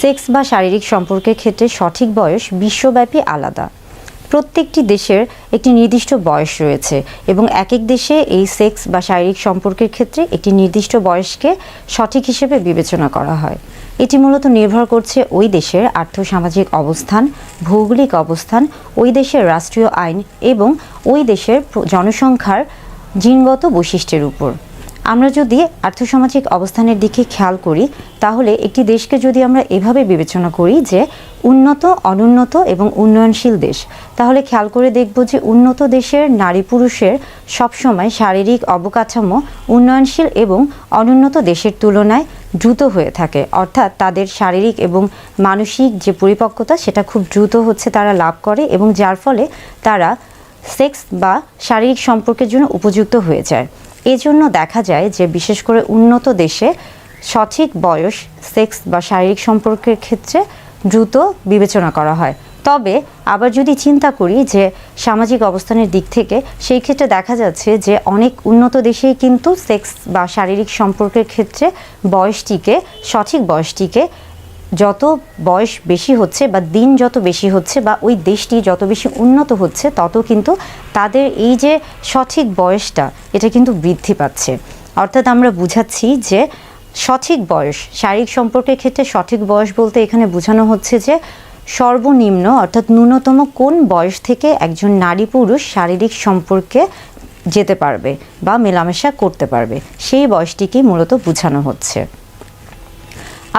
Sex বা শারীরিক সম্পর্কের ক্ষেত্রে সঠিক বয়স বিশ্বব্যাপী আলাদা। প্রত্যেকটি দেশের একটি নির্দিষ্ট বয়স রয়েছে এবং এক এক দেশে এই সেক্স বা শারীরিক সম্পর্কের ক্ষেত্রে একটি নির্দিষ্ট বয়সকে সঠিক হিসেবে বিবেচনা করা হয়। এটি মূলত নির্ভর করছে ওই দেশের আর্থসামাজিক অবস্থান, ভৌগোলিক অবস্থান, ওই দেশের রাষ্ট্রীয় আইন এবং ওই দেশের জনসংখ্যার জিনগত বৈশিষ্ট্যের উপর। আমরা যদি আর্থসামাজিক অবস্থানের দিকে খেয়াল করি তাহলে একটি দেশকে যদি আমরা এভাবে বিবেচনা করি যে উন্নত, অনুন্নত এবং উন্নয়নশীল দেশ, তাহলে খেয়াল করে দেখব যে উন্নত দেশের নারী পুরুষের সবসময় শারীরিক অবকাঠামো উন্নয়নশীল এবং অনুন্নত দেশের তুলনায় দ্রুত হয়ে থাকে, অর্থাৎ তাদের শারীরিক এবং মানসিক যে পরিপক্কতা সেটা খুব দ্রুত তারা লাভ করে এবং যার ফলে তারা সেক্স বা শারীরিক সম্পর্কের জন্য উপযুক্ত হয়ে যায়। এজন্য দেখা যায় যে বিশেষ করে উন্নত দেশে সঠিক বয়স সেক্স বা শারীরিক সম্পর্কের ক্ষেত্রে দ্রুত বিবেচনা করা হয়। তবে আবার যদি চিন্তা করি যে সামাজিক অবস্থানের দিক থেকে, সেই ক্ষেত্রে দেখা যাচ্ছে যে অনেক উন্নত দেশেই কিন্তু সেক্স বা শারীরিক সম্পর্কের ক্ষেত্রে সঠিক বয়সটিকে যত বয়স বেশি হচ্ছে বা দিন যত বেশি হচ্ছে বা ওই দেশটি যত বেশি উন্নত হচ্ছে তত কিন্তু তাদের এই যে সঠিক বয়সটা এটা কিন্তু বৃদ্ধি পাচ্ছে। অর্থাৎ আমরা বুঝাচ্ছি যে সঠিক বয়স শারীরিক সম্পর্কের ক্ষেত্রে সঠিক বয়স বলতে এখানে বোঝানো হচ্ছে যে সর্বনিম্ন অর্থাৎ ন্যূনতম কোন বয়স থেকে একজন নারী পুরুষ শারীরিক সম্পর্কে যেতে পারবে বা মেলামেশা করতে পারবে, সেই বয়সটিকেই মূলত বোঝানো হচ্ছে।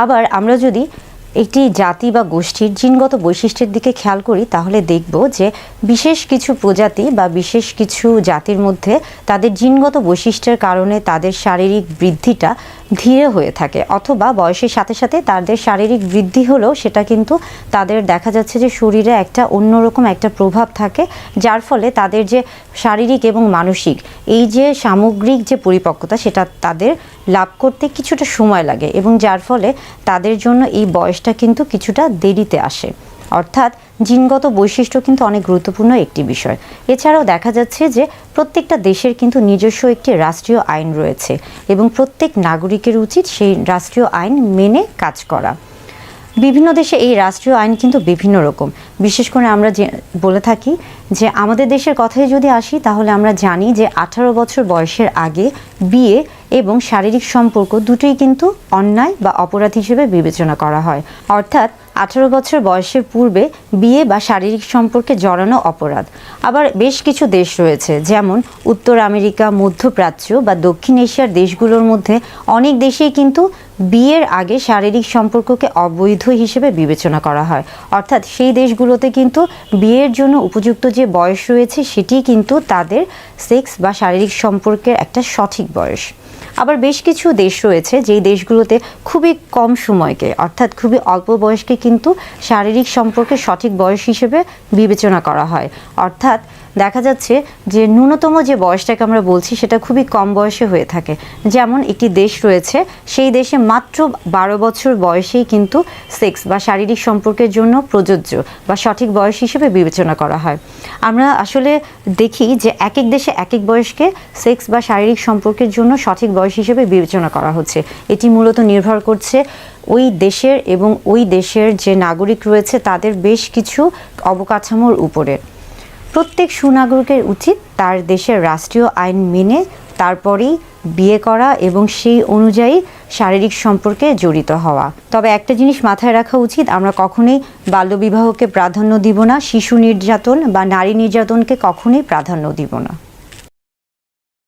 আবার আমরা যদি একটি জাতি বা গোষ্ঠীর জিনগত বৈশিষ্ট্যের দিকে খেয়াল করি তাহলে দেখব যে বিশেষ কিছু প্রজাতি বা বিশেষ কিছু জাতির মধ্যে তাদের জিনগত বৈশিষ্ট্যের কারণে তাদের শারীরিক বৃদ্ধিটা ধীরে হয়ে থাকে, অথবা বয়সের সাথে সাথে তাদের শারীরিক বৃদ্ধি হলেও সেটা কিন্তু তাদের দেখা যাচ্ছে যে শরীরে একটা অন্যরকম একটা প্রভাব থাকে, যার ফলে তাদের যে শারীরিক এবং মানসিক এই যে সামগ্রিক যে পরিপক্কতা সেটা তাদের লাভ করতে কিছুটা সময় লাগে এবং যার ফলে তাদের জন্য এই বয়সটা কিন্তু কিছুটা দেরিতে আসে। অর্থাৎ জিনগত বৈশিষ্ট্য কিন্তু অনেক গুরুত্বপূর্ণ একটি বিষয়। এছাড়াও দেখা যাচ্ছে যে প্রত্যেকটা দেশের কিন্তু নিজস্ব একটি রাষ্ট্রীয় আইন রয়েছে এবং প্রত্যেক নাগরিকের উচিত সেই রাষ্ট্রীয় আইন মেনে কাজ করা। বিভিন্ন দেশে এই রাষ্ট্রীয় আইন কিন্তু বিভিন্ন রকম। বিশেষ করে আমরা যে বলে থাকি যে আমাদের দেশের কথায় যদি আসি তাহলে আমরা জানি যে 18 বছর বয়সের আগে বিয়ে এবং শারীরিক সম্পর্ক দুটোই কিন্তু অন্যায় বা অপরাধ হিসেবে বিবেচনা করা হয়। অর্থাৎ 18 বছর বয়সের পূর্বে বিয়ে বা শারীরিক সম্পর্কে জড়ানো অপরাধ। আবার বেশ কিছু দেশ রয়েছে যেমন উত্তর আমেরিকা, মধ্যপ্রাচ্য বা দক্ষিণ এশিয়ার দেশগুলোর মধ্যে অনেক দেশেই কিন্তু বিয়ের আগে শারীরিক সম্পর্ককে অবৈধ হিসেবে বিবেচনা করা হয়। অর্থাৎ সেই দেশগুলোতে কিন্তু বিয়ের জন্য উপযুক্ত যে বয়স রয়েছে সেটি কিন্তু তাদের সেক্স বা শারীরিক সম্পর্কের একটা সঠিক বয়স। আবার বেশ কিছু দেশ রয়েছে যেই দেশগুলোতে খুবই কম সময়কে অর্থাৎ খুবই অল্প বয়সকে কিন্তু শারীরিক সম্পর্কের সঠিক বয়স হিসেবে বিবেচনা করা হয়। অর্থাৎ দেখা যাচ্ছে যে ন্যূনতম যে বয়সটাকে আমরা বলছি সেটা খুবই কম বয়সে হয়ে থাকে। যেমন একটি দেশ রয়েছে, সেই দেশে মাত্র 12 বছর বয়সেই কিন্তু সেক্স বা শারীরিক সম্পর্কের জন্য প্রযোজ্য বা সঠিক বয়স হিসেবে বিবেচনা করা হয়। আমরা আসলে দেখি যে এক এক দেশে এক এক বয়সকে সেক্স বা শারীরিক সম্পর্কের জন্য সঠিক বয়স হিসেবে বিবেচনা করা হচ্ছে। এটি মূলত নির্ভর করছে ওই দেশের এবং ওই দেশের যে নাগরিক রয়েছে তাদের বেশ কিছু অবকাঠামোর উপরে। প্রত্যেক সুনাগরিকের উচিত তার দেশের রাষ্ট্রীয় আইন মেনে তারপরেই বিয়ে করা এবং সেই অনুযায়ী শারীরিক সম্পর্কে জড়িত হওয়া। তবে একটা জিনিস মাথায় রাখা উচিত, আমরা কখনোই বাল্যবিবাহকে প্রাধান্য দিব না, শিশু নির্যাতন বা নারী নির্যাতনকে কখনোই প্রাধান্য দিব না।